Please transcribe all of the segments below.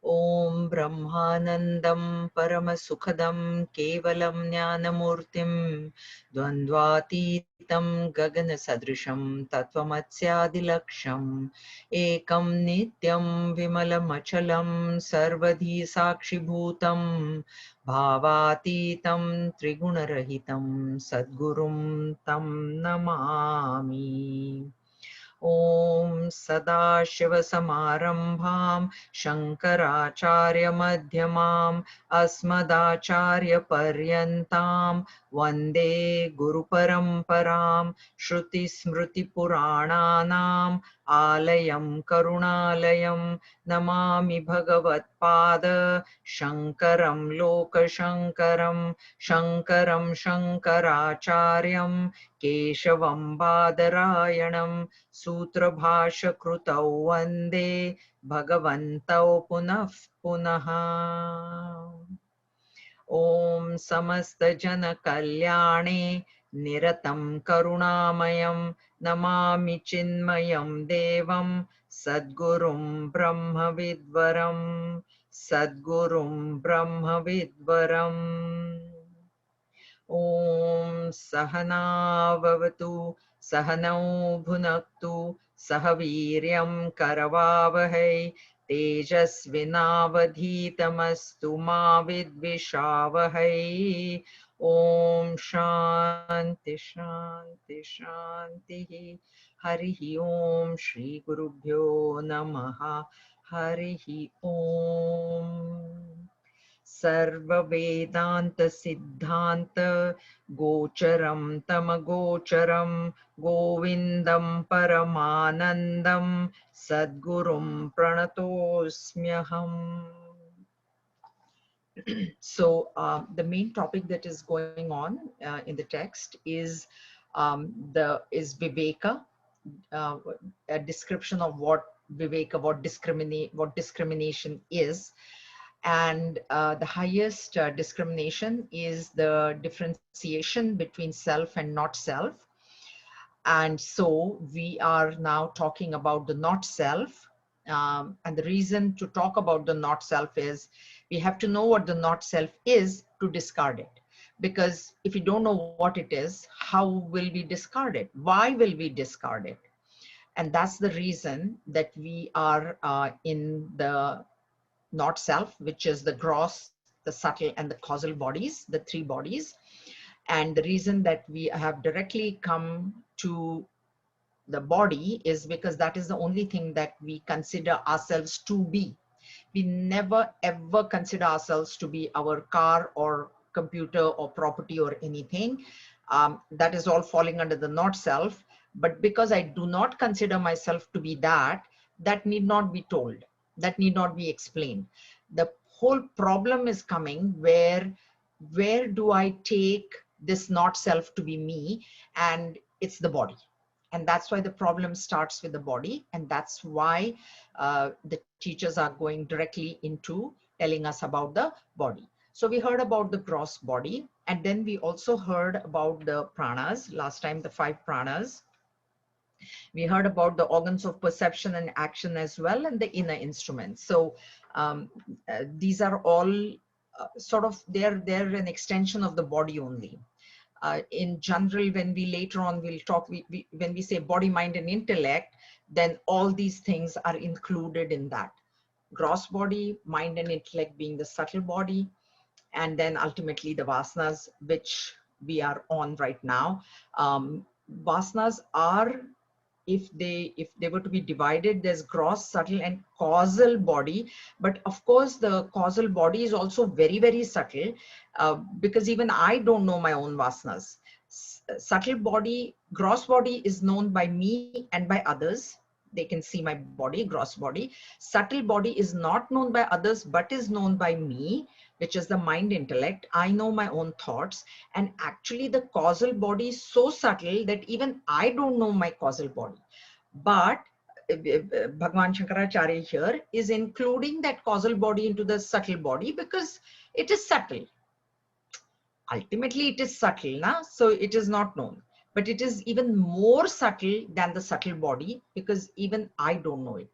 Om Brahmanandam Paramasukadam Kevalam Jnanamurtim Dvandvatitam Gagana Sadrisham Tattvamatsyaadilaksham Ekam Nityam Vimalamachalam Sarvadhi Sakshibhutam Bhavatitam Trigunarahitam Sadgurum Tam Namami. Om Sadashivasamarambham Shankaracharya-madhyamam Asmadacharya-paryantam Vande Guru-paramparam Shruti-smriti-purananam Alayam Karunalayam Namami Bhagavat-pada Shankaram Lokashankaram Shankaram Shankaracharyam Keshavam Badarayanam Sutra Krutau Vande Bhagavantau Punah Punaha. Om Samasta Jana Kalyane Niratam Karunamayam Namami Chinmayam Devam Sadgurum Brahma Vidvaram Sadgurum Brahma Vidvaram. Om Sahana Vavatu Sahanau Bhunaktu Sahaviryam Karavavahai Tejasvinavadhitamastu ma vidvishavahai. Om Shanti Shanti Shanti. Harihi Om Shri Gurubhyo Namaha. Harihi Om. Sarva Vedanta Siddhanta Gocharam Tamagocharam Govindam Paramanandam Sadgurum Pranatosmyaham. So the main topic that is going on in the text is Viveka, a description of what Viveka, what discrimination is. And the highest discrimination is the differentiation between self and not self. And so we are now talking about the not self. And the reason to talk about the not self is we have to know what the not self is to discard it. Because if you don't know what it is, how will we discard it? Why will we discard it? And that's the reason that we are in the not self, which is the gross, the subtle, and the causal bodies, the three bodies. And the reason that we have directly come to the body is because that is the only thing that we consider ourselves to be. We never ever consider ourselves to be our car or computer or property or anything. That is all falling under the not self. But because I do not consider myself to be that, that need not be told. That need not be explained. The whole problem is coming where do I take this not self to be me? And it's the body. And that's why the problem starts with the body. And that's why the teachers are going directly into telling us about the body. So we heard about the gross body. And then we also heard about the pranas. Last time, the 5 pranas. We heard about the organs of perception and action as well, and the inner instruments. So these are all sort of, they're an extension of the body only. In general, when we later on we'll talk, when we say body, mind, and intellect, then all these things are included in that. Gross body, mind, and intellect being the subtle body, and then ultimately the vasanas, which we are on right now. Vasanas are, if they were to be divided, there's gross, subtle, and causal body. But of course the causal body is also very, very subtle, because even I don't know my own vasanas. Subtle body, gross body is known by me and by others. They can see my body, gross body. Subtle body is not known by others, but is known by me, which is the mind intellect. I know my own thoughts. And actually the causal body is so subtle that even I don't know my causal body. But Bhagwan Shankaracharya here is including that causal body into the subtle body because it is subtle. Ultimately, it is subtle, so it is not known. But it is even more subtle than the subtle body because even I don't know it.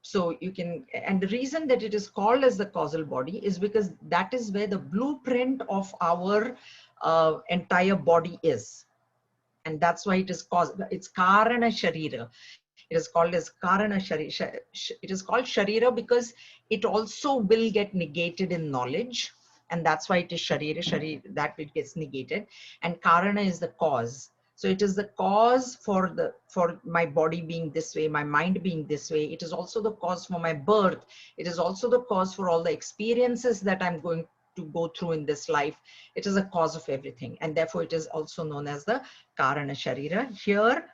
So you can, and the reason that it is called as the causal body is because that is where the blueprint of our entire body is. And that's why it is called, it's Karana Sharira. It is called as Karana Sharira. It is called Sharira because it also will get negated in knowledge. And that's why it is Sharira, that it gets negated. And Karana is the cause. So it is the cause for my body being this way, my mind being this way. It is also the cause for my birth. It is also the cause for all the experiences that I'm going to go through in this life. It is a cause of everything. And therefore it is also known as the Karana Sharira. Here,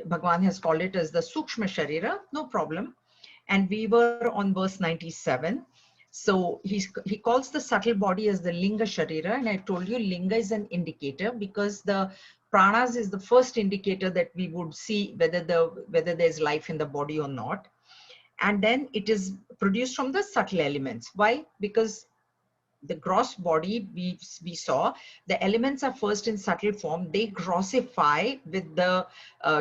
Bhagwan has called it as the Sukshma Sharira, no problem. And we were on verse 97. So he calls the subtle body as the Linga Sharira. And I told you Linga is an indicator because the pranas is the first indicator that we would see whether there's life in the body or not. And then it is produced from the subtle elements. Why? Because the gross body we saw, the elements are first in subtle form. They grossify with the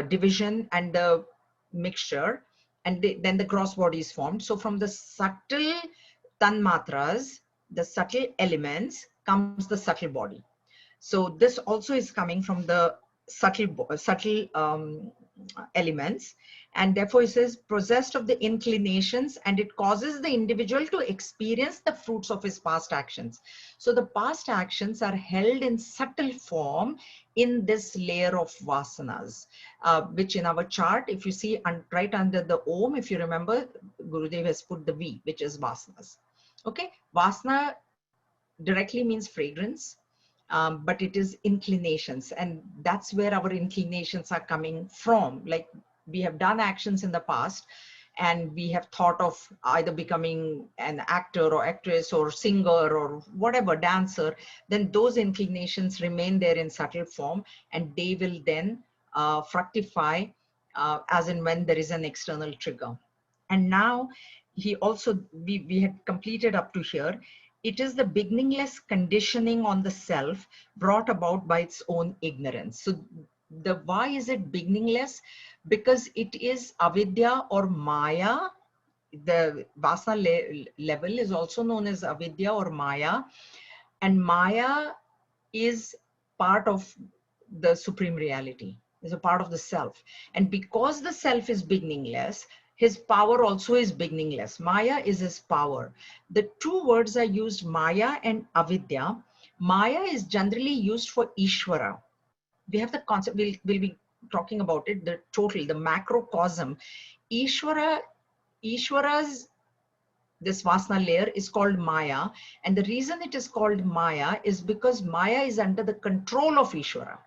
division and the mixture, and then the gross body is formed. So from the subtle tanmatras, the subtle elements, comes the subtle body. So this also is coming from the subtle elements, and therefore it says possessed of the inclinations, and it causes the individual to experience the fruits of his past actions. So the past actions are held in subtle form in this layer of vasanas, which in our chart, if you see right under the Om, if you remember, Gurudev has put the V, which is vasanas. Okay, vasana directly means fragrance. But it is inclinations, and that's where our inclinations are coming from. Like we have done actions in the past and we have thought of either becoming an actor or actress or singer or whatever, dancer, then those inclinations remain there in subtle form, and they will then fructify as and when there is an external trigger. And now we had completed up to here. It is the beginningless conditioning on the self brought about by its own ignorance. So why is it beginningless? Because it is avidya or maya. The vasana level is also known as avidya or maya, and maya is part of the supreme reality, is a part of the self. And because the self is beginningless, his power also is beginningless. Maya is his power. The two words are used, Maya and Avidya. Maya is generally used for Ishvara. We have the concept, we'll be talking about it, the total, the macrocosm. Ishvara's, this Vasana layer is called Maya. And the reason it is called Maya is because Maya is under the control of Ishvara.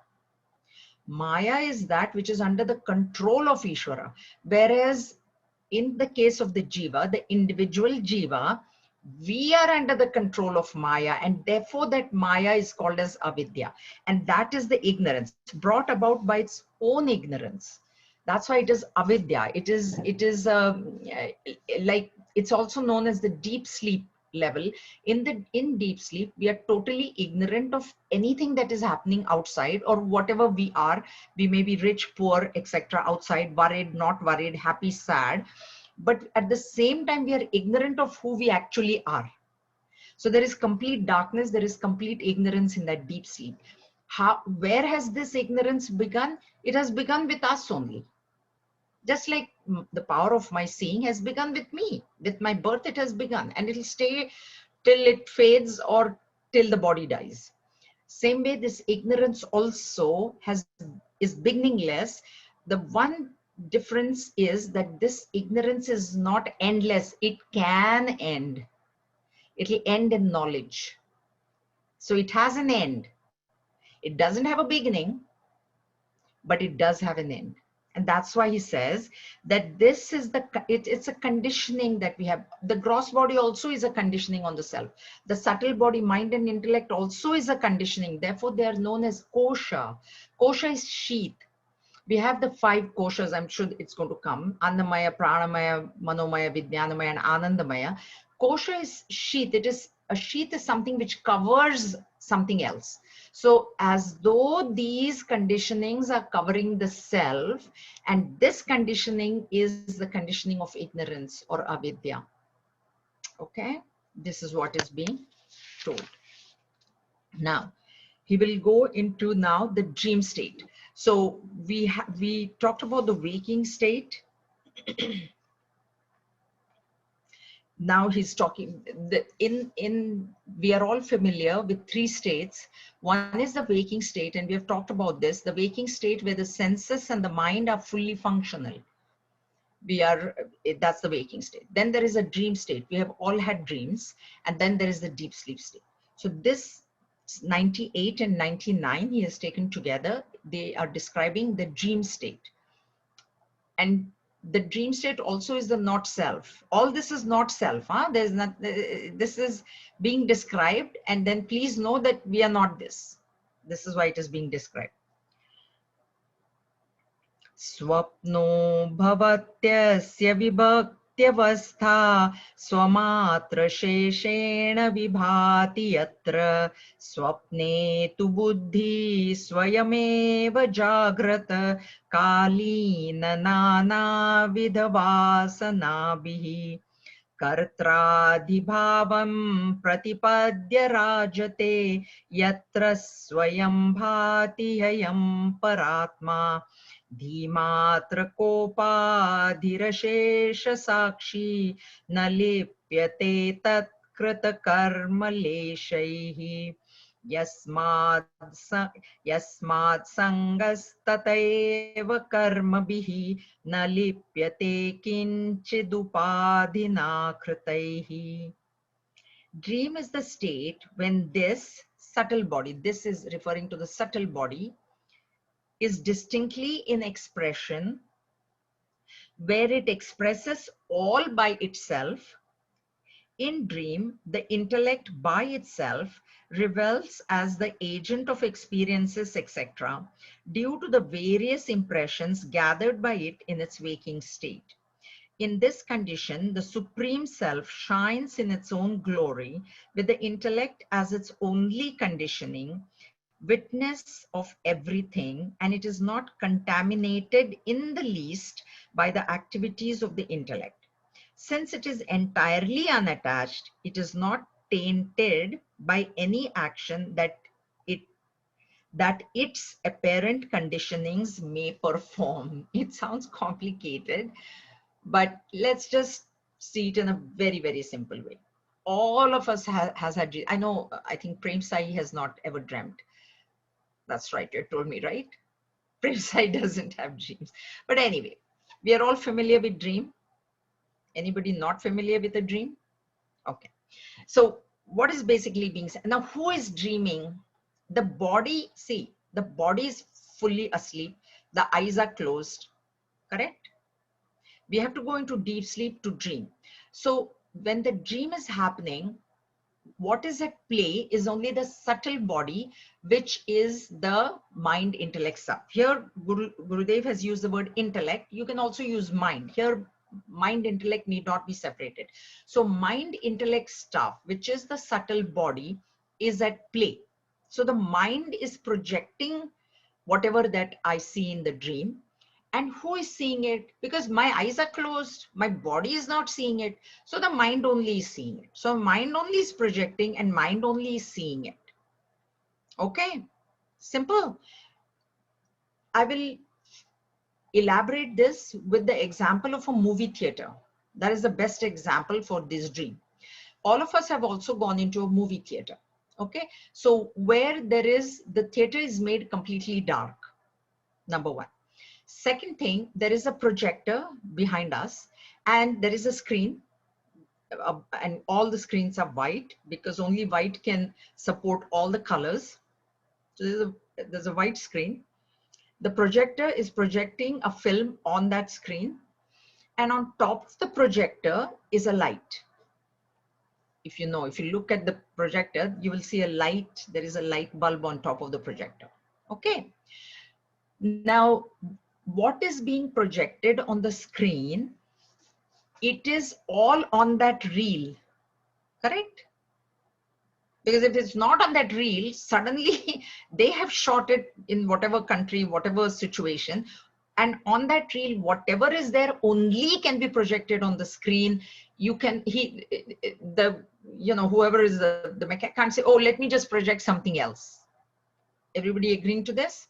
Maya is that which is under the control of Ishvara. Whereas in the case of the Jiva, the individual Jiva, we are under the control of Maya, and therefore that Maya is called as Avidya. And that is the ignorance brought about by its own ignorance. That's why it is Avidya. It is like, it's also known as the deep sleep level. In deep sleep, we are totally ignorant of anything that is happening outside, or whatever we are. We may be rich, poor, etc., outside, worried, not worried, happy, sad, but at the same time we are ignorant of who we actually are. So there is complete darkness, there is complete ignorance in that deep sleep. Where has this ignorance begun? It has begun with us only. Just like the power of my seeing has begun with me. With my birth it has begun, and it'll stay till it fades or till the body dies. Same way, this ignorance also is beginningless. The one difference is that this ignorance is not endless. It can end. It'll end in knowledge. So it has an end. It doesn't have a beginning, but it does have an end. And that's why he says that this is it's a conditioning that we have. The gross body also is a conditioning on the self. The subtle body, mind and intellect also is a conditioning. Therefore, they are known as kosha. Kosha is sheath. We have the 5 koshas. I'm sure it's going to come. Annamaya, Pranamaya, Manomaya, Vijnanamaya, and Anandamaya. Kosha is sheath. A sheath is something which covers something else. So as though these conditionings are covering the self, and this conditioning is the conditioning of ignorance or avidya. Okay, this is what is being told. Now, he will go into now the dream state. So we talked about the waking state. Now he's talking we are all familiar with 3 states. One is the waking state, and we have talked about this, the waking state where the senses and the mind are fully functional. That's the waking state. Then there is a dream state. We have all had dreams. And then there is the deep sleep state. So this 98 and 99 he has taken together. They are describing the dream state. And the dream state also is the not self. All this is not self. There's not, this is being described, and then please know that we are not this. This is why it is being described. Swapno bhavatyasya vibhaktyavastha swamatra sheshena vibhati yatra swapne tu buddhi swayameva jagrata kalina nana vidhavasanabihi कर्त्राधिभावं प्रतिपद्य राजते यत्र स्वयं भाति ह्ययं परात्मा धीमात्र कोपाधिरशेष साक्षी न लिप्यते तत्कृतकर्मलेशैः यस्मात् संगस्ततैव कर्मभिः न लिप्यते किंचिदुपाधिना कृतैः. Dream is the state when this subtle body, this is referring to the subtle body, is distinctly in expression, where it expresses all by itself. In dream, the intellect by itself reveals as the agent of experiences, etc., due to the various impressions gathered by it in its waking state. In this condition, the Supreme Self shines in its own glory, with the intellect as its only conditioning, witness of everything, and it is not contaminated in the least by the activities of the intellect. Since it is entirely unattached, it is not tainted by any action that its apparent conditionings may perform. It sounds complicated, but let's just see it in a very, very simple way. All of us has had, I think Prem Sai has not ever dreamt. That's right, you told me, right? Prem Sai doesn't have dreams. But anyway, we are all familiar with dream. Anybody not familiar with a dream? Okay. So what is basically being said? Now, who is dreaming? The body, see, the body is fully asleep. The eyes are closed, correct? We have to go into deep sleep to dream. So when the dream is happening, what is at play is only the subtle body, which is the mind intellect stuff. Here, Gurudev has used the word intellect. You can also use mind. Here, mind intellect need not be separated. So mind intellect stuff, which is the subtle body, is at play. So the mind is projecting whatever that I see in the dream. And who is seeing it? Because my eyes are closed, my body is not seeing it. So the mind only is seeing it. So mind only is projecting and mind only is seeing it. Okay, simple. I will elaborate this with the example of a movie theater. That is the best example for this dream. All of us have also gone into a movie theater. Okay, so where the theater is made completely dark, number one. Second thing, there is a projector behind us and there is a screen, and all the screens are white because only white can support all the colors. So there's a white screen. The projector is projecting a film on that screen, and on top of the projector is a light. If you look at the projector, you will see a light. There is a light bulb on top of the projector. Okay. Now, what is being projected on the screen? It is all on that reel, correct? Because if it's not on that reel, suddenly they have shot it in whatever country, whatever situation. And on that reel, whatever is there only can be projected on the screen. You can, whoever is the mechanic can't say, oh, let me just project something else. Everybody agreeing to this?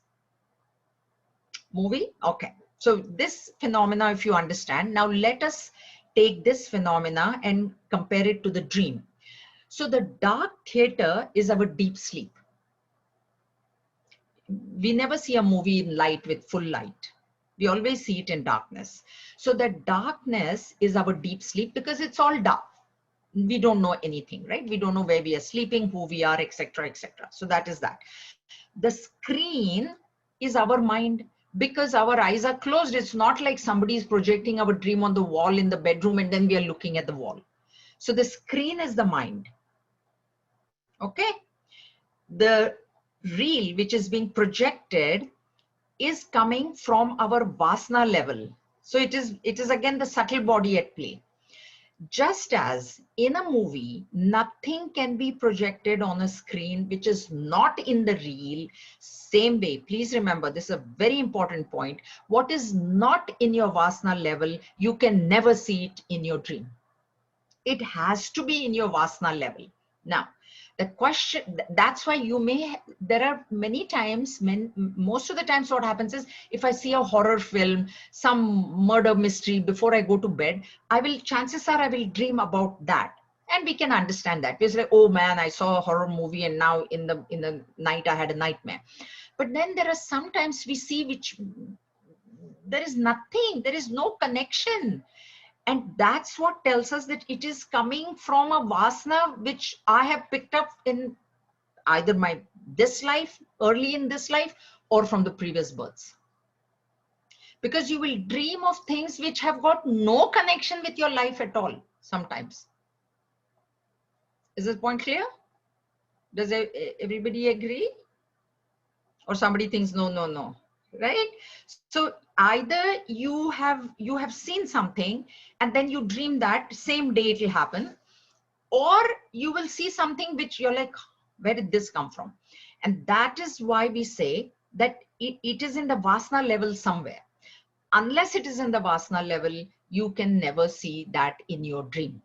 Movie? Okay. So this phenomena, if you understand, now let us take this phenomena and compare it to the dream. So the dark theater is our deep sleep. We never see a movie in light with full light. We always see it in darkness. So the darkness is our deep sleep because it's all dark. We don't know anything, right? We don't know where we are sleeping, who we are, etc., etc. So that is that. The screen is our mind because our eyes are closed. It's not like somebody is projecting our dream on the wall in the bedroom and then we are looking at the wall. So the screen is the mind. Okay. The reel which is being projected is coming from our vasana level. So it is again the subtle body at play. Just as in a movie, nothing can be projected on a screen which is not in the reel. Same way, please remember, this is a very important point. What is not in your vasana level, you can never see it in your dream. It has to be in your vasana level. Now, the question, that's why there are many times, most of the times what happens is, if I see a horror film, some murder mystery before I go to bed, chances are I will dream about that. And we can understand that. It's like, oh man, I saw a horror movie and now in the night I had a nightmare. But then there are sometimes we see which there is nothing, there is no connection. And that's what tells us that it is coming from a vasana which I have picked up in either this life, early in this life, or from the previous births. Because you will dream of things which have got no connection with your life at all sometimes. Is this point clear? Does everybody agree? Or somebody thinks no, right? So either you have seen something and then you dream that same day it will happen, or you will see something which you're like, where did this come from? And that is why we say that it is in the vasana level somewhere. Unless it is in the vasana level, you can never see that in your dream.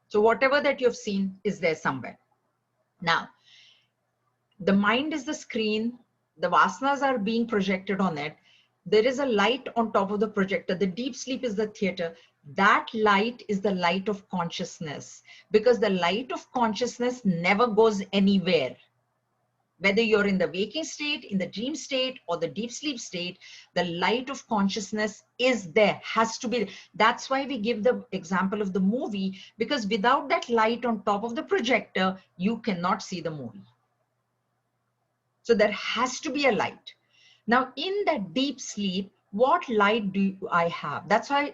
So whatever that you've seen is there somewhere. Now, the mind is the screen, the vasanas are being projected on it. There is a light on top of the projector. The deep sleep is the theater. That light is the light of consciousness, because the light of consciousness never goes anywhere. Whether you're in the waking state, in the dream state, or the deep sleep state, the light of consciousness is there, has to be. That's why we give the example of the movie, because without that light on top of the projector, you cannot see the movie. So there has to be a light. Now, in that deep sleep, what light do I have? That's why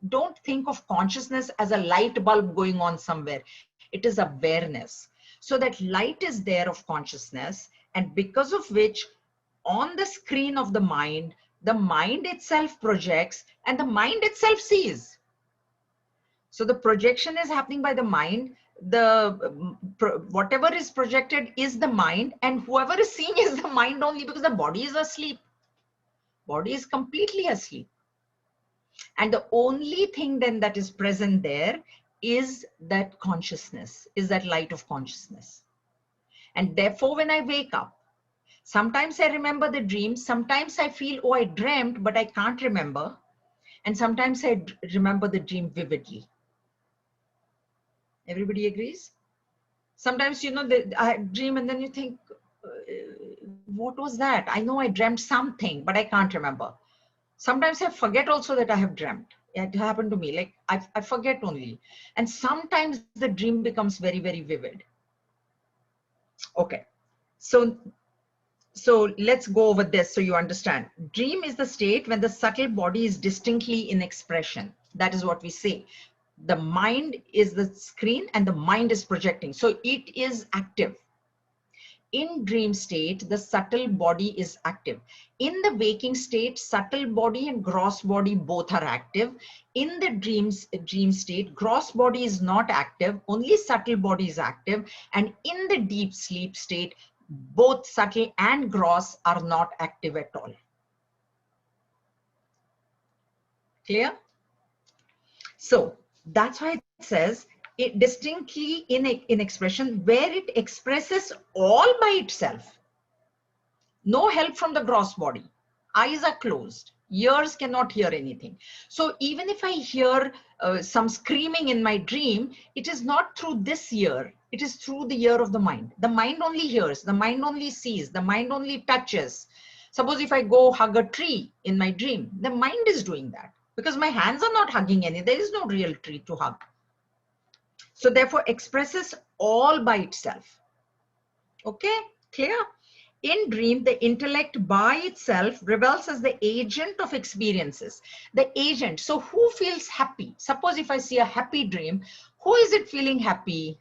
don't think of consciousness as a light bulb going on somewhere. It is awareness. So that light is there of consciousness, and because of which on the screen of the mind itself projects and the mind itself sees. So the projection is happening by the mind. Whatever is projected is the mind, and whoever is seeing is the mind only, because the body is asleep. Body is completely asleep. And the only thing then that is present there is that consciousness, is that light of consciousness. And therefore, when I wake up, sometimes I remember the dream, sometimes I feel, oh, I dreamt, but I can't remember. And sometimes I remember the dream vividly. Everybody agrees? Sometimes, I dream and then you think, what was that? I know I dreamt something, but I can't remember. Sometimes I forget also that I have dreamt. It happened to me. Like I forget only. And sometimes the dream becomes very, very vivid. Okay. So So let's go over this so you understand. Dream is the state when the subtle body is distinctly in expression. That is what we say. The mind is the screen and the mind is projecting. So it is active. In dream state, the subtle body is active. In the waking state, subtle body and gross body both are active. In the dream state, gross body is not active, only subtle body is active. And in the deep sleep state, both subtle and gross are not active at all. Clear? So that's why it says it distinctly in expression where it expresses all by itself. No help from the gross body. Eyes are closed. Ears cannot hear anything. So even if I hear some screaming in my dream, it is not through this ear. It is through the ear of the mind. The mind only hears. The mind only sees. The mind only touches. Suppose if I go hug a tree in my dream, the mind is doing that because my hands are not hugging any. There is no real tree to hug. So therefore expresses all by itself. Okay, clear? In dream, the intellect by itself rebels as the agent of experiences. The agent. So who feels happy? Suppose if I see a happy dream, who is it feeling happy?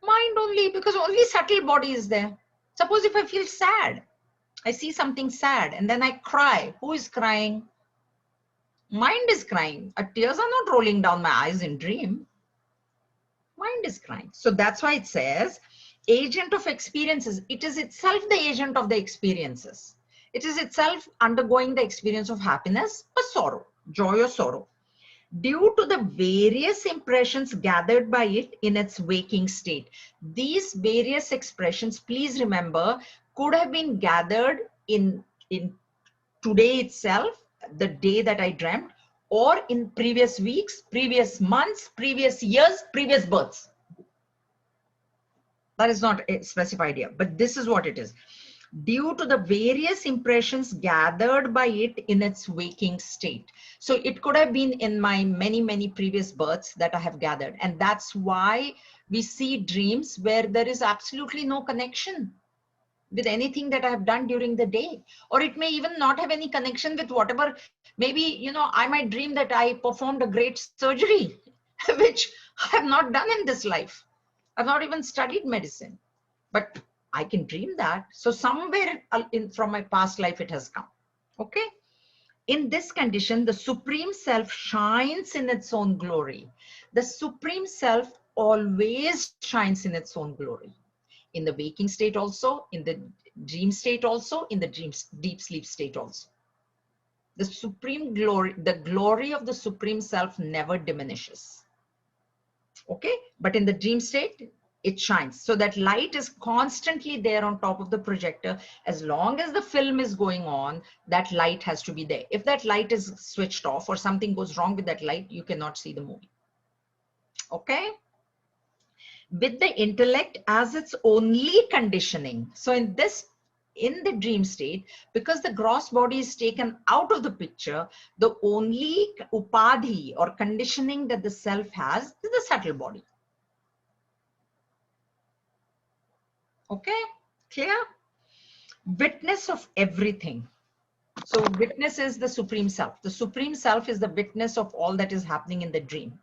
Mind only, because only subtle body is there. Suppose if I feel sad, I see something sad and then I cry. Who is crying? Mind is crying. Tears are not rolling down my eyes in dream. Mind is crying. So that's why it says, agent of experiences. It is itself the agent of the experiences. It is itself undergoing the experience of happiness or sorrow, joy or sorrow, due to the various impressions gathered by it in its waking state. These various expressions, please remember, could have been gathered in today itself, the day that I dreamt, or in previous weeks, previous months, previous years, previous births. That is not specified here, but this is what it is. Due to the various impressions gathered by it in its waking state. So it could have been in my many previous births that I have gathered. And that's why we see dreams where there is absolutely no connection with anything that I have done during the day. Or it may even not have any connection with whatever, maybe, you know, I might dream that I performed a great surgery, which I have not done in this life. I've not even studied medicine, but I can dream that. So somewhere from my past life, it has come. Okay. In this condition, the Supreme Self shines in its own glory. The Supreme Self always shines in its own glory. In the waking state also, in the dream state also, in the deep sleep state also. The supreme glory, the glory of the Supreme Self never diminishes. Okay, but in the dream state, it shines. So that light is constantly there on top of the projector. As long as the film is going on, that light has to be there. If that light is switched off or something goes wrong with that light, you cannot see the movie. Okay. With the intellect as its only conditioning. So in the dream state, because the gross body is taken out of the picture, the only upadhi or conditioning that the self has is the subtle body. Okay, clear? Witness of everything. So witness is the Supreme Self. The Supreme Self is the witness of all that is happening in the dream.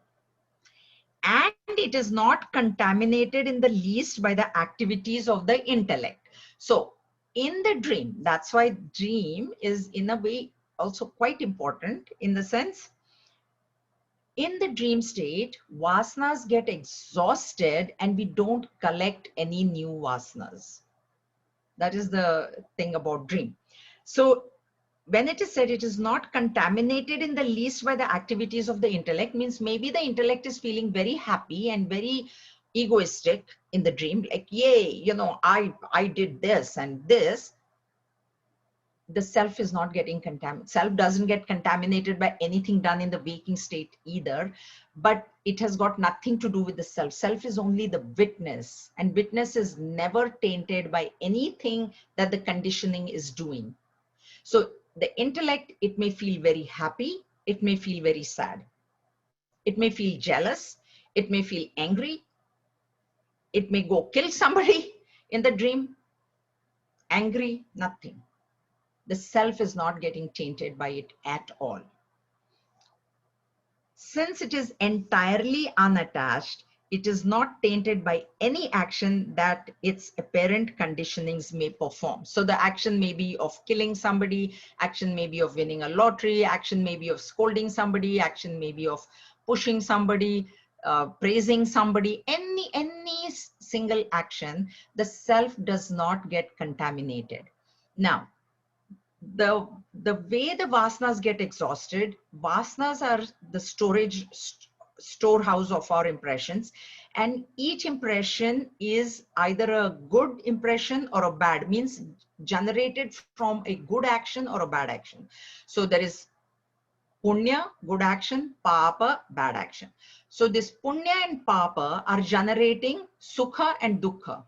And it is not contaminated in the least by the activities of the intellect. So in the dream, that's why dream is in a way also quite important in the sense, in the dream state, vasanas get exhausted and we don't collect any new vasanas. That is the thing about dream. So when it is said it is not contaminated in the least by the activities of the intellect, means maybe the intellect is feeling very happy and very egoistic in the dream, like, yay, you know, I did this and this. The self is not getting contaminated. Self doesn't get contaminated by anything done in the waking state either, but it has got nothing to do with the self. Self is only the witness, and witness is never tainted by anything that the conditioning is doing. So the intellect, it may feel very happy, it may feel very sad, it may feel jealous, it may feel angry, it may go kill somebody in the dream. angry, nothing. The self is not getting tainted by it at all. Since it is entirely unattached, it is not tainted by any action that its apparent conditionings may perform. So the action may be of killing somebody, action may be of winning a lottery, action may be of scolding somebody, action may be of pushing somebody, praising somebody, any single action, the self does not get contaminated. Now, the way the vasanas get exhausted, vasanas are the storehouse of our impressions, and each impression is either a good impression or a bad, means generated from a good action or a bad action. So there is punya, good action, papa, bad action. So this punya and papa are generating sukha and dukkha.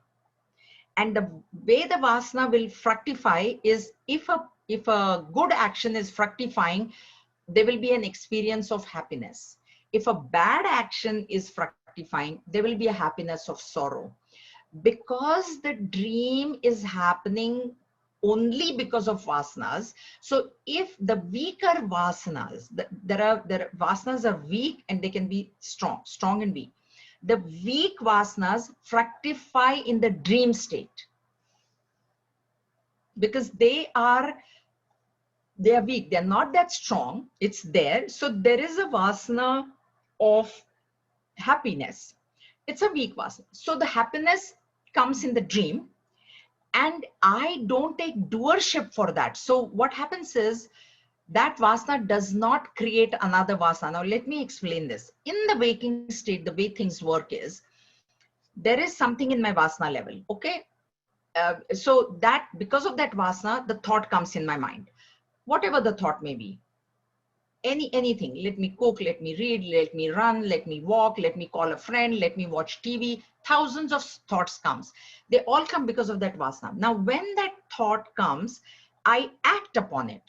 And the way the vasana will fructify is if a good action is fructifying, there will be an experience of happiness. If a bad action is fructifying, there will be a happiness of sorrow. Because the dream is happening only because of vasanas. So if the weaker vasanas, there are vasanas are weak and they can be strong and weak. The weak vasanas fructify in the dream state because they are weak, they're not that strong. It's there. So there is a vasana of happiness. It's a weak vasana. So the happiness comes in the dream, and I don't take doership for that. So what happens is that vasana does not create another vasana. Now let me explain this. In the waking state, the way things work is, there is something in my vasana level, okay? So that because of that vasana, the thought comes in my mind. Whatever the thought may be, anything. Let me cook, let me read, let me run, let me walk, let me call a friend, let me watch TV. Thousands of thoughts comes. They all come because of that vasana. Now, when that thought comes, I act upon it.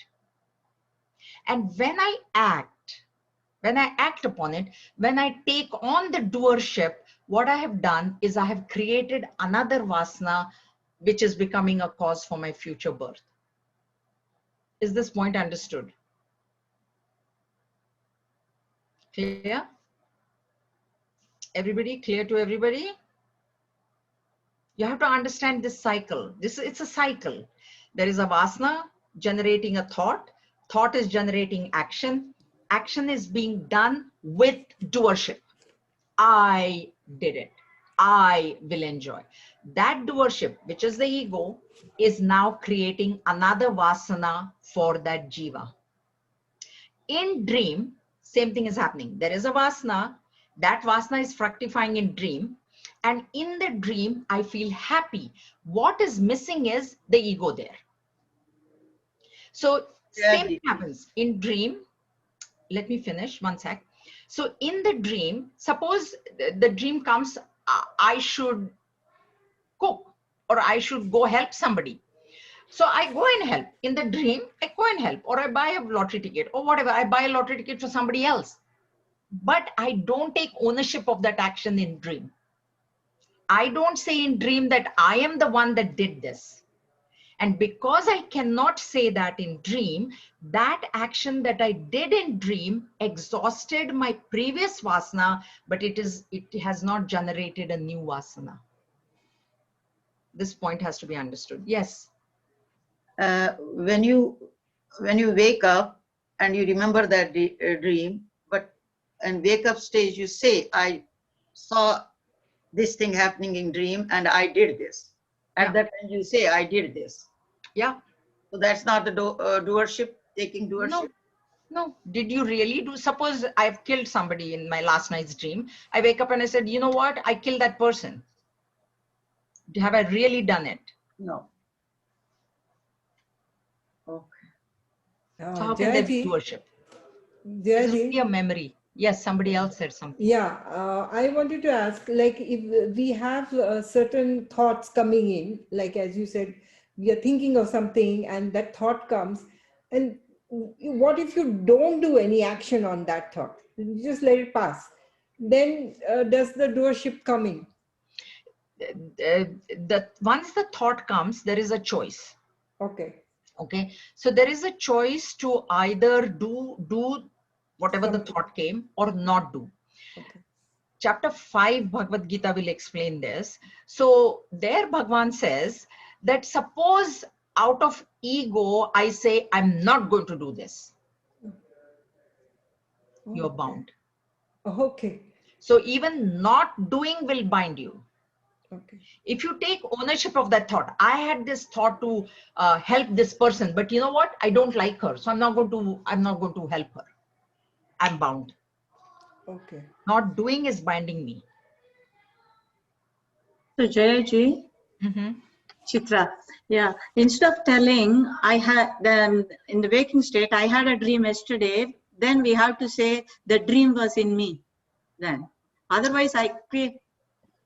And when I act upon it, when I take on the doership, what I have done is I have created another vasana, which is becoming a cause for my future birth. Is this point understood? Clear? Everybody, clear to everybody? You have to understand this cycle. It's a cycle. There is a vasana generating a thought. Thought is generating action. Action is being done with doership. I did it. I will enjoy. That doership, which is the ego, is now creating another vasana for that jiva. In dream, same thing is happening. There is a vasana. That vasana is fructifying in dream. And in the dream, I feel happy. What is missing is the ego there. So same thing happens in dream. Let me finish one sec. So in the dream, suppose the dream comes, I should cook or I should go help somebody. So I go and help. In the dream, I go and help, or I buy a lottery ticket or whatever. I buy a lottery ticket for somebody else. But I don't take ownership of that action in dream. I don't say in dream that I am the one that did this. And because I cannot say that in dream, that action that I did in dream exhausted my previous vasana, but it has not generated a new vasana. This point has to be understood. Yes. When you wake up and you remember that dream, but in wake up stage you say, I saw this thing happening in dream and I did this. At that time you say, I did this. Yeah. So that's not the doership, taking doership? No. Did you really do? Suppose I've killed somebody in my last night's dream. I wake up and I said, you know what? I killed that person. Have I really done it? No. Okay. So how can there be doership? It will be a memory. Yes, somebody else said something. Yeah, I wanted to ask, like, if we have certain thoughts coming in, like as you said, we are thinking of something and that thought comes, and what if you don't do any action on that thought? You just let it pass. Then does the doership come in? once the thought comes, there is a choice. Okay. Okay, so there is a choice to either do whatever the Something. thought came or not do. Okay. Chapter 5 Bhagavad Gita will explain this. So there Bhagwan says that suppose out of ego I say I'm not going to do this, you're Okay. bound. Okay. So even not doing will bind you. Okay. If you take ownership of that thought, I had this thought to help this person, but you know what, I don't like her, so I'm not going to help her. I'm bound. Okay. Not doing is binding me. So Jayaji, Chitra, yeah. Instead of telling, I had in the waking state, I had a dream yesterday. Then we have to say the dream was in me. Then, otherwise, I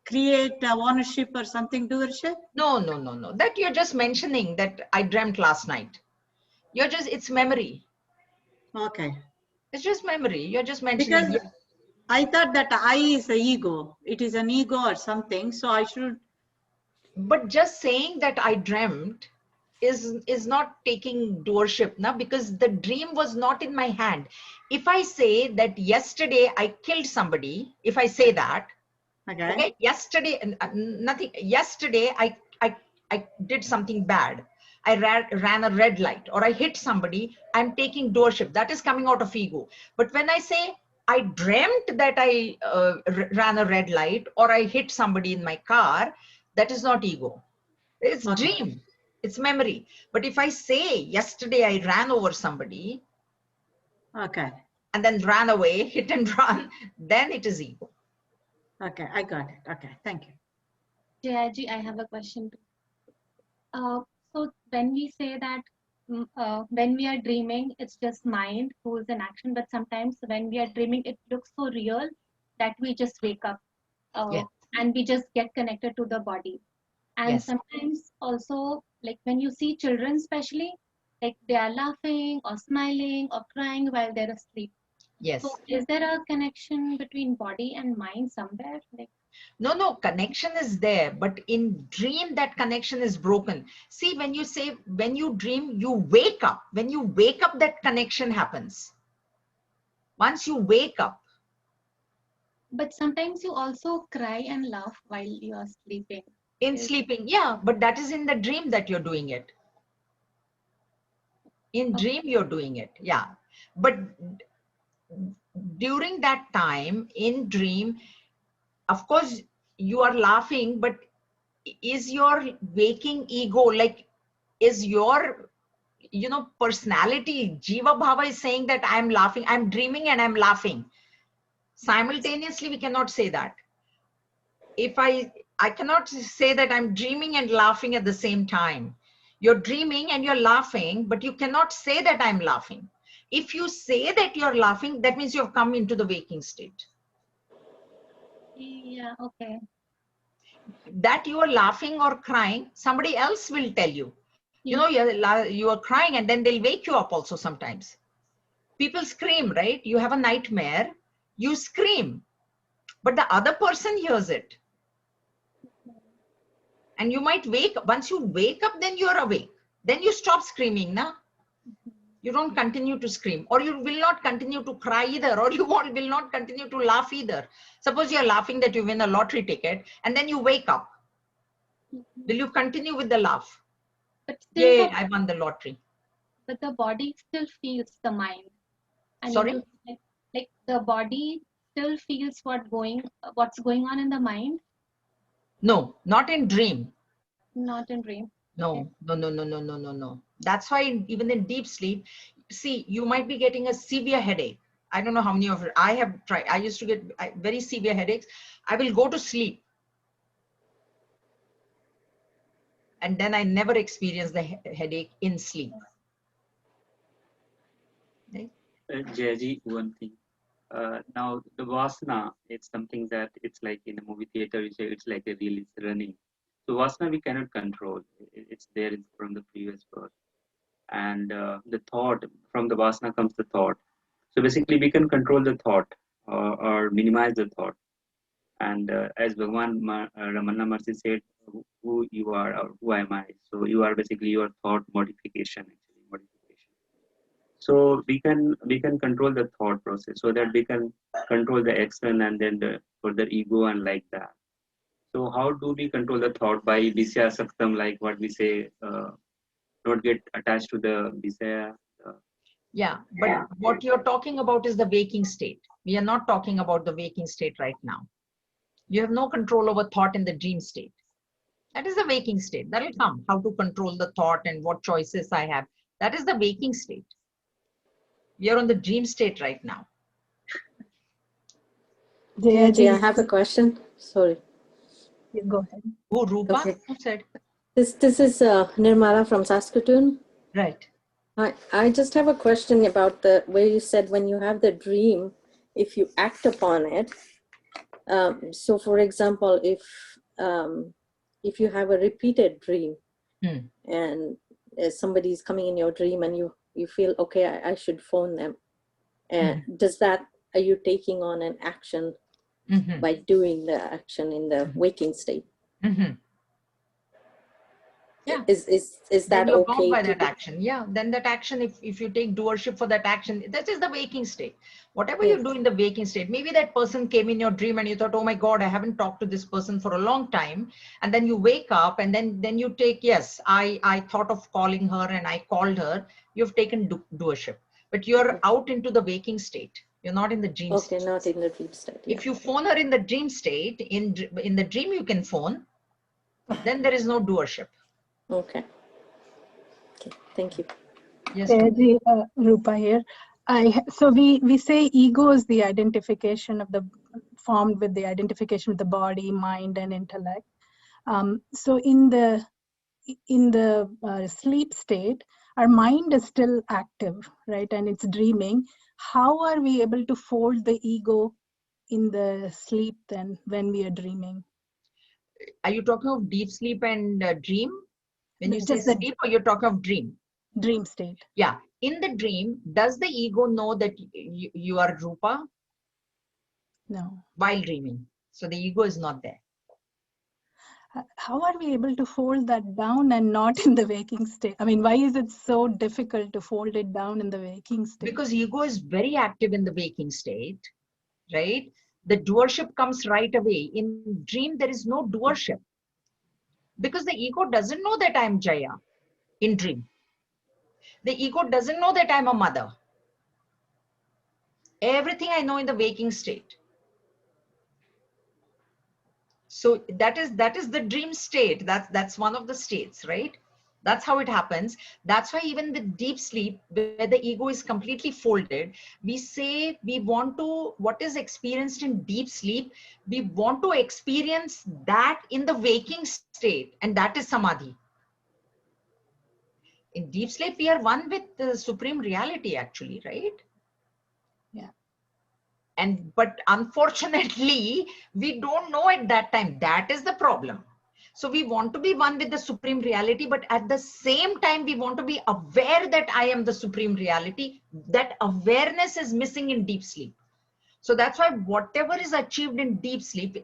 create ownership or something to worship. No. That you're just mentioning that I dreamt last night. It's memory. Okay. It's just memory. You're just mentioning. Because I thought that I is the ego. It is an ego or something. So I should. But just saying that I dreamt is not taking doership now, because the dream was not in my hand. If I say that yesterday I killed somebody, if I say that, Okay. okay, yesterday nothing. Yesterday I did something bad. I ran a red light or I hit somebody. I'm taking doership. That is coming out of ego. But when I say I dreamt that I ran a red light or I hit somebody in my car, that is not ego. It's Okay. dream. It's memory. But if I say yesterday I ran over somebody Okay. and then ran away, hit and run, then it is ego. Okay. I got it. Okay. Thank you. Jayaji, I have a question too. So when we say that when we are dreaming, it's just mind who is in action, but sometimes when we are dreaming, it looks so real that we just wake up uh, Yes. and we just get connected to the body. And Yes. sometimes also, like when you see children, especially, like they are laughing or smiling or crying while they're asleep. So Yes. is there a connection between body and mind somewhere? Like, No, connection is there, but in dream that connection is broken. See, when you dream, you wake up. When you wake up, that connection happens. Once you wake up, but sometimes you also cry and laugh while you are sleeping. in Is sleeping, yeah, but that is in the dream that you're doing it. In okay. dream, you're doing it, yeah. But during that time, in dream, of course, you are laughing, but is your waking ego, like, is your personality, jiva bhava is saying that I'm laughing, I'm dreaming and I'm laughing simultaneously? We cannot say that. If I cannot say that I'm dreaming and laughing at the same time. You're dreaming and you're laughing, but you cannot say that I'm laughing. If you say that you're laughing, that means you've come into the waking state. Yeah, okay. That you are laughing or crying, somebody else will tell you. Yeah. You are crying, and then they'll wake you up also sometimes. People scream, right? You have a nightmare, you scream, but the other person hears it. And you might wake up. Once you wake up, then you're awake. Then you stop screaming, na? You don't continue to scream, or you will not continue to cry either, or you will not continue to laugh either. Suppose you're laughing that you win a lottery ticket, and then you wake up. Mhm. Will you continue with the laugh? But still Yay, I won the lottery. the body still feels the mind. I mean Sorry? to say, like the body still feels what's going on in the mind, No, not in dream. not in dream. Okay. No. That's why even in deep sleep, see, you might be getting a severe headache. I don't know how many of you, I have tried. I used to get very severe headaches. I will go to sleep, and then I never experience the headache in sleep. Right? Jayaji, one thing. Now the Vasana, it's something that it's like in a movie theater, you say it's like a reel is running. So Vasana we cannot control. It's there from the previous birth. And the thought, from the Vasana comes the thought. So basically we can control the thought or minimize the thought. And as Ramana Maharshi said, who you are or who am I? So you are basically your thought modification, actually modification. So we can control the thought process so that we can control the action and then the further ego and like that. So how do we control the thought? By Visya Saktam, like what we say, not get attached to the Visya. Yeah, but what you're talking about is the waking state. We are not talking about the waking state right now. You have no control over thought in the dream state. That is the waking state. That will come. How to control the thought and what choices I have. That is the waking state. We are on the dream state right now. Jayaji, I have a question. Sorry. You go ahead. Who, Rupa? Okay. Who said? This is Nirmala from Saskatoon. Right. I just have a question about the where you said when you have the dream, if you act upon it. So, for example, if you have a repeated dream and somebody is coming in your dream and you feel, okay, I should phone them. And are you taking on an action by doing the action in the waking state? Yeah. Is that you're okay? bound by that action. Yeah. Then that action, if you take doership for that action, that is the waking state. Whatever you do in the waking state, maybe that person came in your dream and you thought, oh my God, I haven't talked to this person for a long time. And then you wake up and then you take, yes, I thought of calling her and I called her. You've taken doership, but you're out into the waking state. You're not in the dream state. Okay, not in the dream state. Yeah. If you phone her in the dream state, in the dream you can phone, then there is no doership. Okay. Thank you. Yes. Jayaji, Rupa here. So we say ego is the identification of formed with the identification of the body, mind, and intellect. So in the sleep state, our mind is still active, right? And it's dreaming. How are we able to fold the ego in the sleep then when we are dreaming? Are you talking of deep sleep and dream? When you say Just the sleep, or you're talking of dream? Dream state. Yeah. In the dream, does the ego know that you are Rupa? No. While dreaming. So the ego is not there. How are we able to fold that down and not in the waking state? I mean, why is it so difficult to fold it down in the waking state? Because ego is very active in the waking state, right? The doership comes right away. In dream, there is no doership. Because the ego doesn't know that I'm Jaya in dream. The ego doesn't know that I'm a mother. Everything I know in the waking state. So that is the dream state. That's one of the states, right? That's how it happens. That's why even with deep sleep, where the ego is completely folded, we say we want to, what is experienced in deep sleep, we want to experience that in the waking state, and that is samadhi. In deep sleep, we are one with the supreme reality, actually, right? Yeah. But unfortunately, we don't know at that time. That is the problem. So we want to be one with the supreme reality, but at the same time, we want to be aware that I am the supreme reality. That awareness is missing in deep sleep. So that's why whatever is achieved in deep sleep,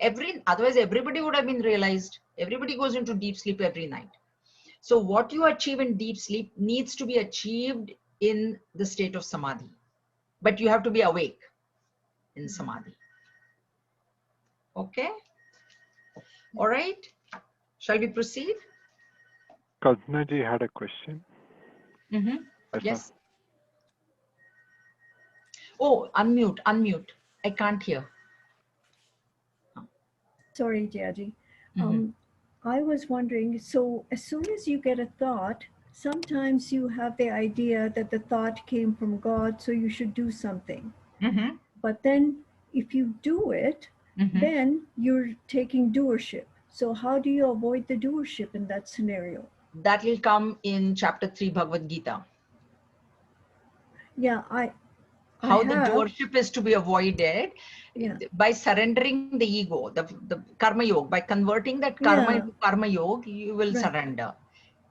otherwise everybody would have been realized. Everybody goes into deep sleep every night. So what you achieve in deep sleep needs to be achieved in the state of samadhi. But you have to be awake in samadhi. Okay? All right. Shall we proceed? Kalpana-ji had a question. Yes. Oh, unmute. I can't hear. Sorry, Jayaji. I was wondering, so as soon as you get a thought, sometimes you have the idea that the thought came from God, so you should do something. But then if you do it, then you're taking doership. So how do you avoid the doership in that scenario? That will come in chapter 3 Bhagavad Gita. Yeah, how the doership is to be avoided by surrendering the ego, the karma yoga. By converting that karma into karma yoga, you will surrender.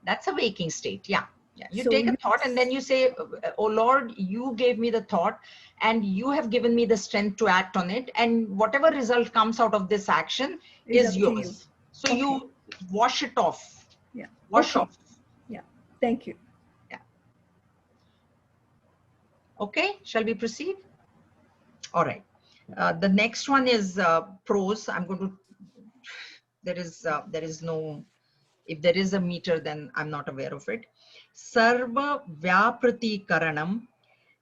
That's a waking state. Yeah. Yeah. You So take a you, thought and then you say, oh Lord, you gave me the thought and you have given me the strength to act on it. And whatever result comes out of this action is is up to you. yours. So Okay. you wash it off. Yeah. Wash Okay. off. Yeah. Thank you. Yeah. Okay. Shall we proceed? All right. The next one is prose. I'm going to, there is no, if there is a meter, then I'm not aware of it. Sarva Vyaprati Karanam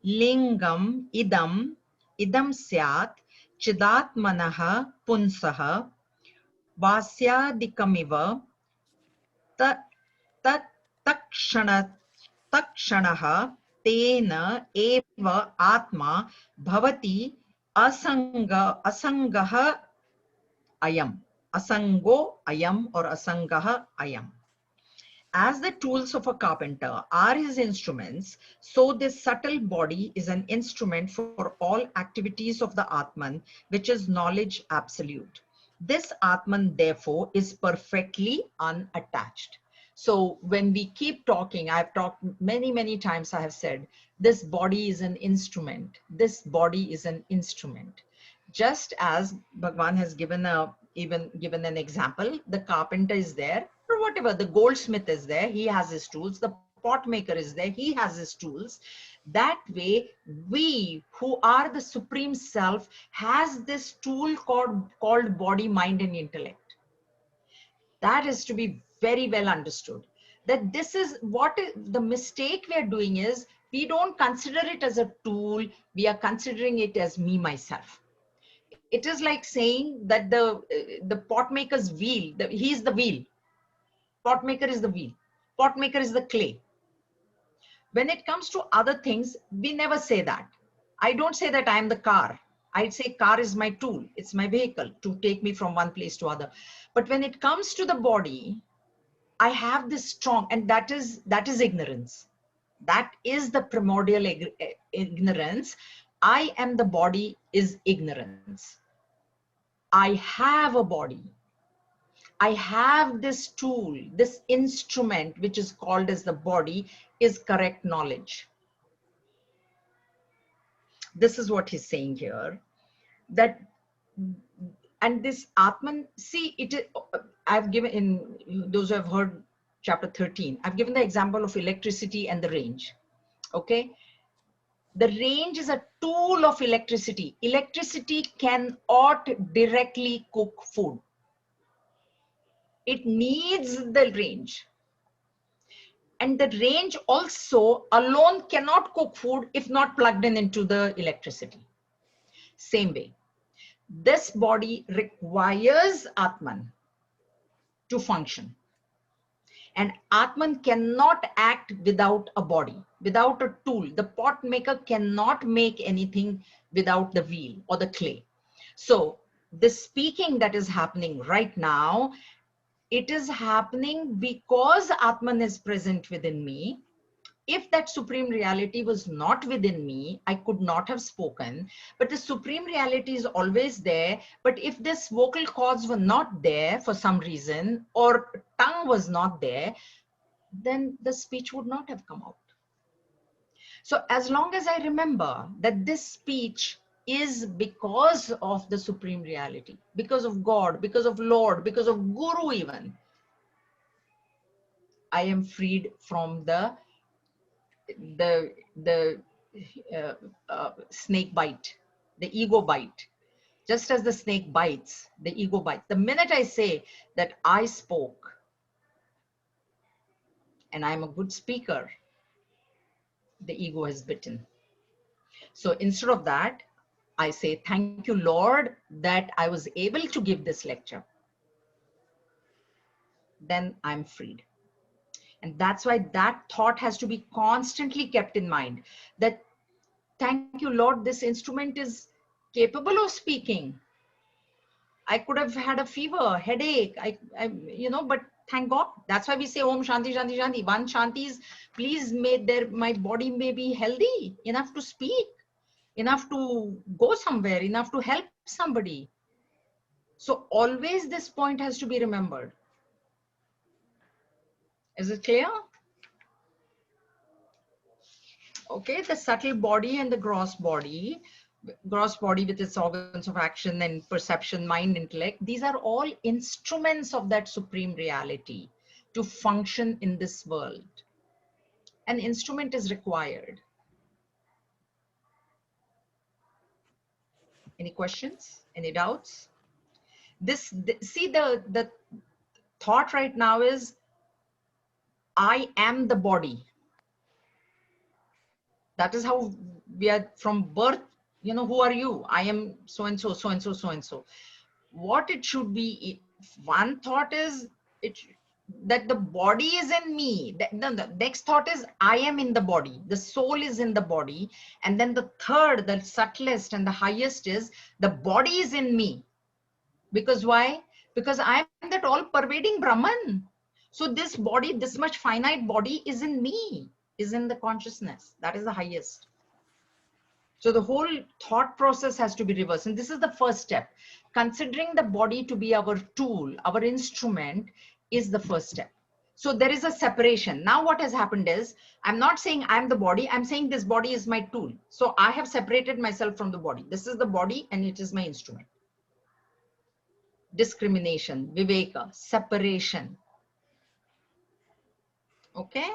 Lingam idam syat chidatmanaha punsaha vasyadikamiva tat tat takshana takshanaha tena eva atma bhavati asangaha ayam asango ayam or asangaha ayam. As the tools of a carpenter are his instruments, so this subtle body is an instrument for all activities of the Atman, which is knowledge absolute. This Atman, therefore, is perfectly unattached. So when we keep talking, I've talked many times, I have said, this body is an instrument. This body is an instrument. Just as Bhagwan has given an example, the carpenter is there, or whatever, the goldsmith is there, he has his tools, the pot maker is there, he has his tools. That way, we who are the Supreme Self has this tool called body, mind, and intellect. That is to be very well understood. That this is what the mistake we are doing is, we don't consider it as a tool, we are considering it as me, myself. It is like saying that the pot maker's wheel, he's the wheel. Pot maker is the wheel. Pot maker is the clay. When it comes to other things, we never say that. I don't say that I am the car. I'd say car is my tool. It's my vehicle to take me from one place to other. But when it comes to the body, I have this strong, and that is ignorance. That is the primordial ignorance. I am the body is ignorance. I have a body. I have this tool, this instrument, which is called as the body, is correct knowledge. This is what he's saying here. That, and this Atman, see, I've given, in those who have heard chapter 13, I've given the example of electricity and the range. Okay. The range is a tool of electricity. Electricity cannot directly cook food. It needs the range. And the range also alone cannot cook food if not plugged into the electricity. Same way, this body requires Atman to function. And Atman cannot act without a body, without a tool. The pot maker cannot make anything without the wheel or the clay. So this speaking that is happening right now, it is happening because Atman is present within me. If that supreme reality was not within me, I could not have spoken. But the supreme reality is always there. But if this vocal cords were not there for some reason, or tongue was not there, then the speech would not have come out. So as long as I remember that this speech is because of the supreme reality, because of God, because of Lord, because of Guru even, I am freed from the snake bite, the ego bite. Just as the snake bites, the ego bites. The minute I say that I spoke and I'm a good speaker, the ego has bitten. So instead of that, I say, thank you, Lord, that I was able to give this lecture. Then I'm freed. And that's why that thought has to be constantly kept in mind, that thank you, Lord, this instrument is capable of speaking. I could have had a fever, headache, but thank God. That's why we say Om Shanti, Shanti, Shanti. One Shanti is, please, my body may be healthy enough to speak, enough to go somewhere, enough to help somebody. So always this point has to be remembered. Is it clear? Okay, the subtle body and the gross body with its organs of action and perception, mind, intellect, these are all instruments of that supreme reality to function in this world. An instrument is required. Any questions? Any doubts? See, the thought right now is, I am the body. That is how we are from birth. You know, who are you? I am so and so, so and so, so and so. What it should be, one thought is that the body is in me. The next thought is, I am in the body. The soul is in the body. And then the third, the subtlest and the highest is, the body is in me. Because why? Because I am that all pervading Brahman. So this body, this much finite body is in me, is in the consciousness. That is the highest. So the whole thought process has to be reversed. And this is the first step. Considering the body to be our tool, our instrument, is the first step. So there is a separation. Now what has happened is, I'm not saying I'm the body, I'm saying this body is my tool. So I have separated myself from the body. This is the body and it is my instrument. Discrimination, viveka, separation. Okay?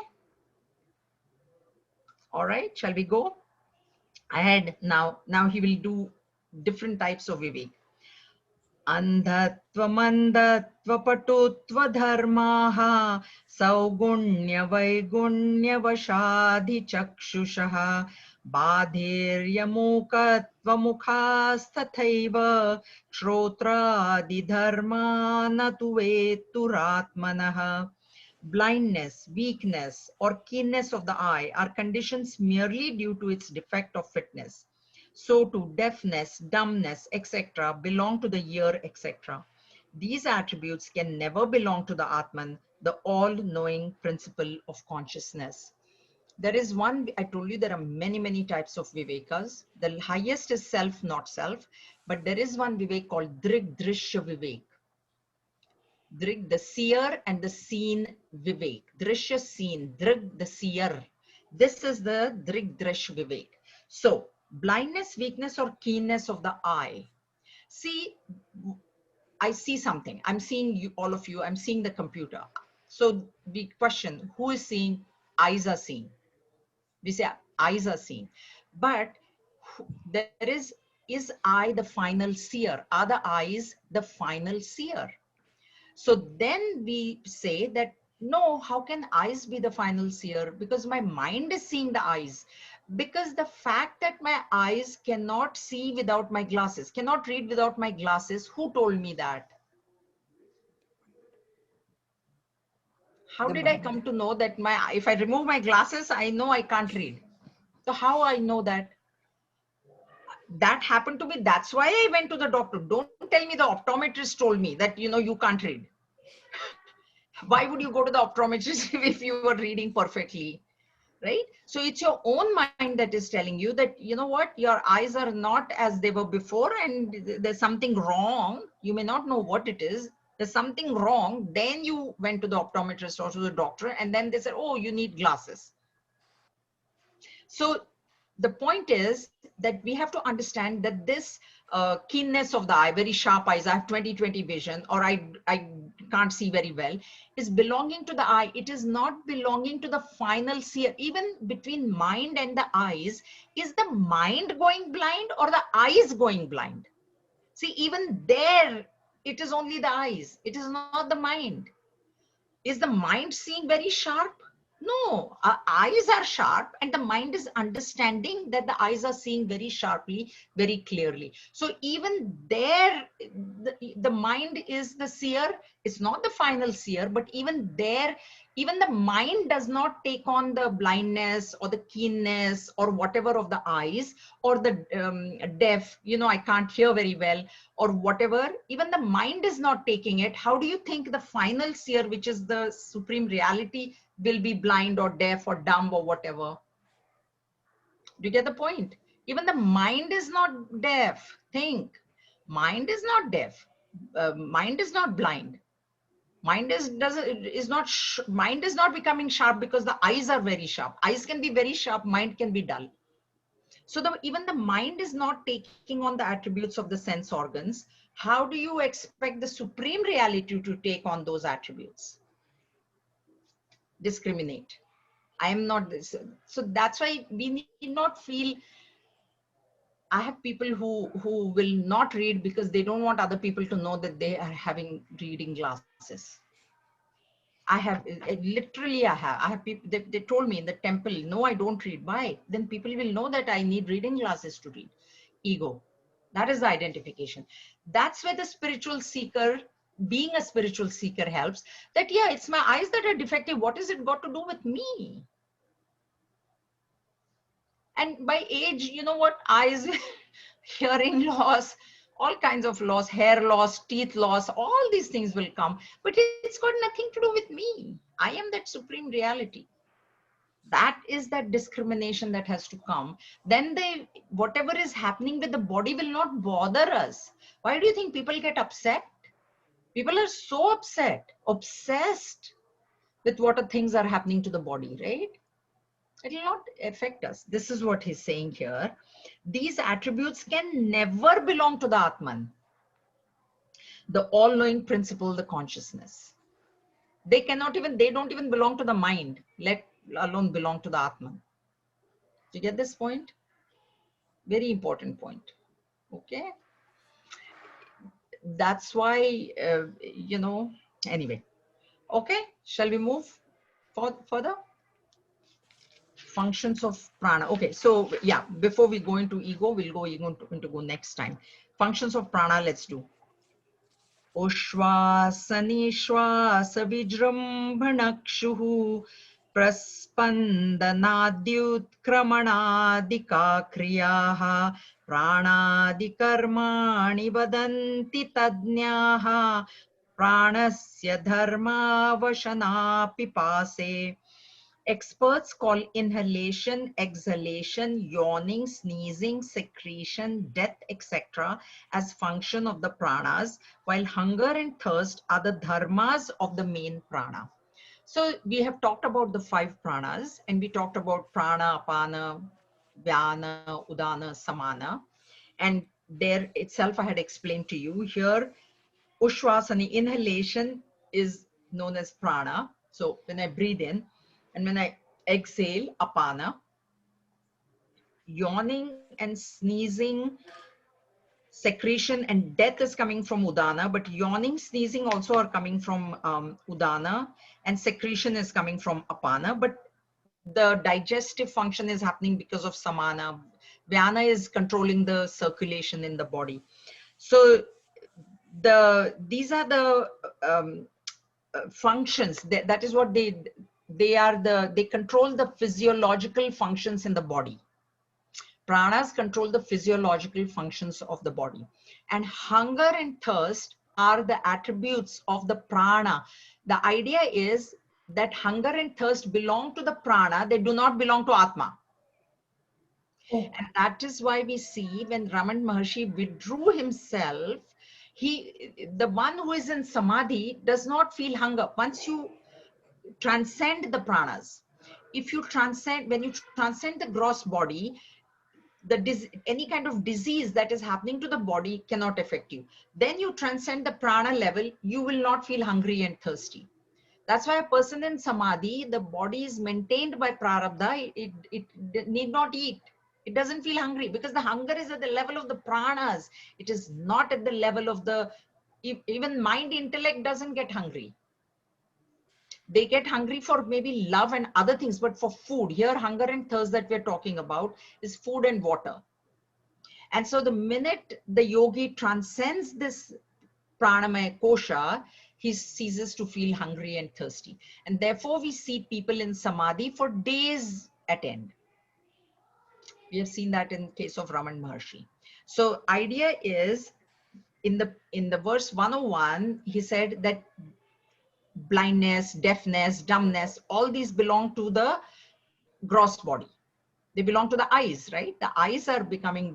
All right, shall we go ahead now? Now he will do different types of vivek. अन्धत्वमन्धत्वपटुत्वधर्माः सौगुण्यवैगुण्यवशाधिचक्षुषः बाधेर्यमूकत्वमुखास्तथैव श्रोत्रादिधर्मा न तु वेत्तुरात्मनः. Blindness, weakness, or keenness of the eye are conditions merely due to its defect of fitness. So too deafness, dumbness, etc. belong to the ear, etc. These attributes can never belong to the Atman, the all-knowing principle of consciousness. There is one, I told you there are many, many types of vivekas. The highest is self, not self, but there is one vivek called Drig Drishya Vivek. Drig, the seer, and the seen vivek. Drishya, seen. Drig, the seer. This is the Drig Drish Vivek. So, blindness, weakness, or keenness of the eye. See, I see something. I'm seeing you, all of you. I'm seeing the computer. So we question, who is seeing? Eyes are seeing. We say eyes are seeing. But there is I the final seer? Are the eyes the final seer? So then we say that, no, how can eyes be the final seer? Because my mind is seeing the eyes. Because the fact that my eyes cannot see without my glasses, cannot read without my glasses, who told me that? How did I come to know that if I remove my glasses, I know I can't read? So how I know that? That happened to me. That's why I went to the doctor. Don't tell me the optometrist told me that, you can't read. Why would you go to the optometrist if you were reading perfectly, right? So it's your own mind that is telling you that, you know what, your eyes are not as they were before and there's something wrong. You may not know what it is. There's something wrong. Then you went to the optometrist or to the doctor and then they said, oh, you need glasses. So the point is that we have to understand that this keenness of the eye, very sharp eyes, I have 20/20 vision, or I can't see very well, is belonging to the eye. It is not belonging to the final seer. Even between mind and the eyes, is the mind going blind or the eyes going blind? See, even there, it is only the eyes. It is not the mind. Is the mind seeing very sharp? No, our eyes are sharp and the mind is understanding that the eyes are seeing very sharply, very clearly. So even there, the mind is the seer. It's not the final seer, but even there, even the mind does not take on the blindness or the keenness or whatever of the eyes, or the deaf, I can't hear very well, or whatever. Even the mind is not taking it. How do you think the final seer, which is the supreme reality, will be blind or deaf or dumb or whatever? Do you get the point? Even the mind is not deaf. Think, mind is not deaf. Mind is not blind. Mind mind is not becoming sharp because the eyes are very sharp. Eyes can be very sharp, mind can be dull. So even the mind is not taking on the attributes of the sense organs. How do you expect the supreme reality to take on those attributes? Discriminate. I am not this. So that's why we need not feel. I have people who will not read because they don't want other people to know that they are having reading glasses. I have people, they told me in the temple, no, I don't read. Why? Then people will know that I need reading glasses to read. Ego. That is the identification. That's where the spiritual seeker, being a spiritual seeker helps. That, yeah, it's my eyes that are defective. What has it got to do with me? And by age, you know what? Eyes, hearing loss, all kinds of loss, hair loss, teeth loss, all these things will come. But it's got nothing to do with me. I am that supreme reality. That is that discrimination that has to come. Then whatever is happening with the body will not bother us. Why do you think people get upset? People are so upset, obsessed with what things are happening to the body, right? It will not affect us. This is what he's saying here. These attributes can never belong to the Atman, the all-knowing principle, the consciousness. They don't even belong to the mind, let alone belong to the Atman. Do you get this point? Very important point. Okay. That's why, anyway. Okay. Shall we move further? Functions of prana. Okay. So yeah, before we go into ego, we'll go next time. Functions of prana, let's do. Ushvasanishvasavidrambhanakshuhu प्रस्पन्दनाद्युत्क्रमणादिका क्रियाः प्राणादिकर्माणि वदन्ति तज्ञाः प्राणस्य धर्मावशनापिपासे. Experts call inhalation, exhalation, yawning, sneezing, secretion, death, etc. as function of the pranas, while hunger and thirst are the dharmas of the main prana. So we have talked about the 5 pranas, and we talked about prana, apana, vyana, udana, samana. And there itself I had explained to you here, Ushvasani, inhalation is known as prana. So when I breathe in and when I exhale, apana. Yawning and sneezing, secretion and death is coming from udana, but yawning, sneezing also are coming from udana, and secretion is coming from apana, but the digestive function is happening because of samana. Vyana is controlling the circulation in the body. So these are the functions that is what they control the physiological functions in the body. Pranas control the physiological functions of the body, and hunger and thirst are the attributes of the prana. The idea is that hunger and thirst belong to the prana, they do not belong to Atma. And that is why we see when Raman Maharshi withdrew himself, the one who is in samadhi does not feel hunger. Once you transcend the pranas, when you transcend the gross body, any kind of disease that is happening to the body cannot affect you. Then you transcend the prana level, you will not feel hungry and thirsty. That's why a person in samadhi, the body is maintained by prarabdha. It need not eat. It doesn't feel hungry because the hunger is at the level of the pranas. It is not at the level of even mind, intellect doesn't get hungry. They get hungry for maybe love and other things, but for food, here hunger and thirst that we're talking about is food and water. And so the minute the yogi transcends this pranamaya kosha, he ceases to feel hungry and thirsty. And therefore we see people in samadhi for days at end. We have seen that in case of Raman Maharshi. So idea is, in the verse 101, he said that blindness, deafness, dumbness, all these belong to the gross body. They belong to the eyes, right? The eyes are becoming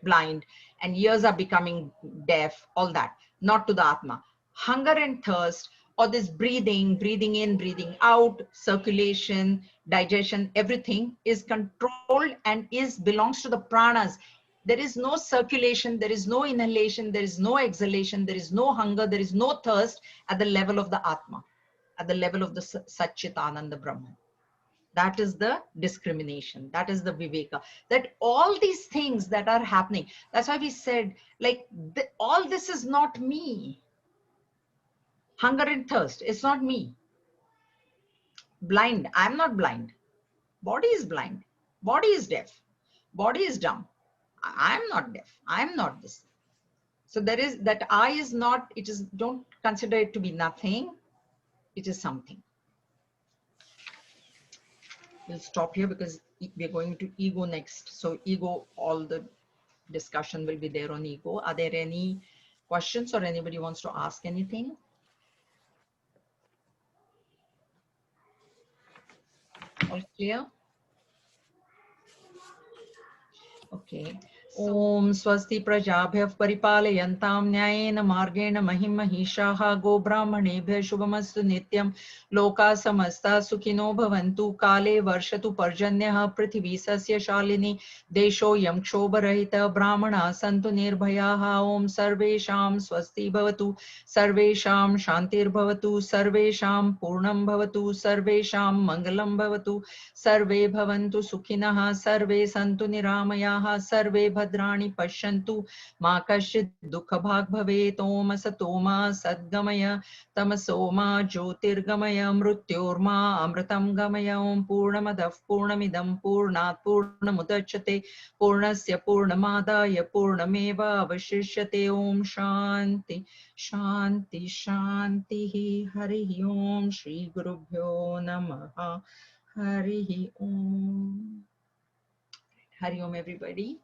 blind, and ears are becoming deaf, all that, not to the Atma. Hunger and thirst, or this breathing, breathing in, breathing out, circulation, digestion, everything is controlled and belongs to the pranas. There is no circulation, there is no inhalation, there is no exhalation, there is no hunger, there is no thirst at the level of the Atma, at the level of the Satchitananda Brahman. That is the discrimination. That is the Viveka. That all these things that are happening, that's why we said, like, all this is not me. Hunger and thirst, it's not me. Blind, I'm not blind. Body is blind. Body is deaf. Body is dumb. I'm not deaf. I'm not this. So there is that I is not, it is, don't consider it to be nothing. It is something. We'll stop here because we're going to ego next. So ego, all the discussion will be there on ego. Are there any questions or anybody wants to ask anything? All clear? Okay. Om swasti prajabhyav paripalayantam nyayena margena mahim mahishaah go brahmanebhya shubhamastu nityam loka samasta sukhino bhavantu kale varshatu parjanyah prithvi sasya shalini desho yam kshobarahita brahmana santu nirbhayaah. Om sarvesham swasti bhavatu sarvesham shantir bhavatu sarvesham purnam bhavatu sarvesham mangalam bhavatu सर्वे भवन्तु सुखिनः सर्वे सन्तु निरामयाः सर्वे भद्राणि पश्यन्तु मा कश्चित् दुःखभाग् भवेत्. ओम असतो मा सद्गमय तमसो मा ज्योतिर्गमय मृत्योर्मा अमृतं गमय. ओम पूर्णमदः पूर्णमिदं पूर्णात् पूर्णमुदच्यते पूर्णस्य पूर्णमादाय पूर्णमेवावशिष्यते. ओम शान्ति शान्ति शान्तिः. हरिः ओम श्री गुरुभ्यो नमः. Hari Om. Hari Om, everybody.